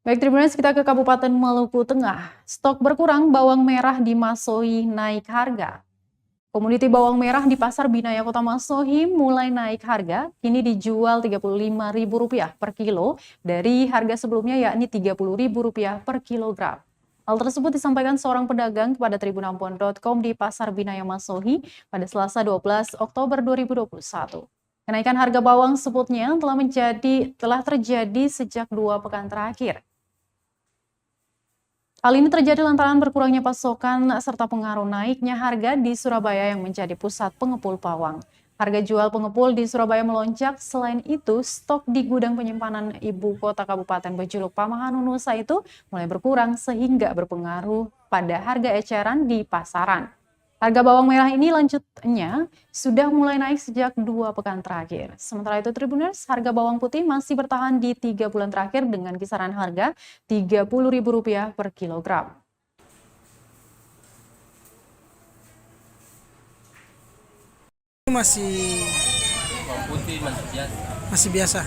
Baik, Tribuners, kita ke Kabupaten Maluku Tengah. Stok berkurang bawang merah di Masohi naik harga. Komoditi bawang merah di Pasar Binaya Kota Masohi mulai naik harga, kini dijual Rp35.000 per kilo dari harga sebelumnya yakni Rp30.000 per kilogram. Hal tersebut disampaikan seorang pedagang kepada tribunambon.com di Pasar Binaya Masohi pada Selasa 12 Oktober 2021. Kenaikan harga bawang sebutnya telah terjadi sejak 2 pekan terakhir. Hal ini terjadi lantaran berkurangnya pasokan serta pengaruh naiknya harga di Surabaya yang menjadi pusat pengepul bawang. Harga jual pengepul di Surabaya melonjak, selain itu stok di gudang penyimpanan ibu kota Kabupaten berjuluk Pamahan Nusa itu mulai berkurang sehingga berpengaruh pada harga eceran di pasaran. Harga bawang merah ini lanjutnya sudah mulai naik sejak 2 pekan terakhir. Sementara itu Tribuners, harga bawang putih masih bertahan di 3 bulan terakhir dengan kisaran harga Rp30.000 per kilogram. Bawang putih Masih biasa.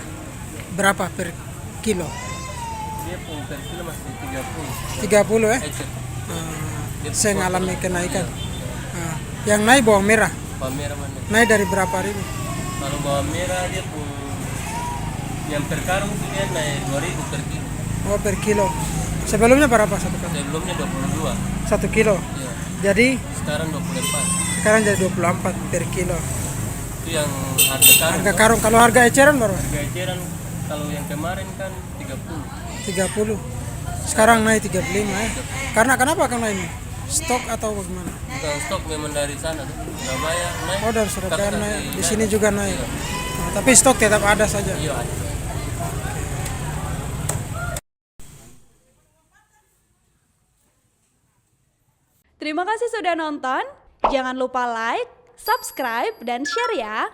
Berapa per kilo? dia pun per kilo masih 30. 30 ya? Ecer. Saya ngalami kenaikan. Yang naik bawang merah. Bawang merah mana? Naik dari berapa ribu? Kalau bawang merah dia pun yang per karung itu dia naik 2.000 per kilo. Oh, per kilo. Sebelumnya berapa satu kilo? Sebelumnya 22. 1 kilo. Ya. Jadi Sekarang 24. sekarang jadi 24 per kilo. Itu yang harga karung. Harga karung. Kalau harga eceran berapa? Harga eceran kalau yang kemarin kan 30. 30. Sekarang naik 35 ya. Karena kenapa akan naik? Stok atau bagaimana? Bukan stok, memang dari sana tuh. Surabaya naik. Oh, dari Surabaya Tapi naik. Di naik. sini juga naik. Iya. Tapi stok tetap ada saja. Iya, ada. Terima kasih sudah nonton. Jangan lupa like, subscribe, dan share ya.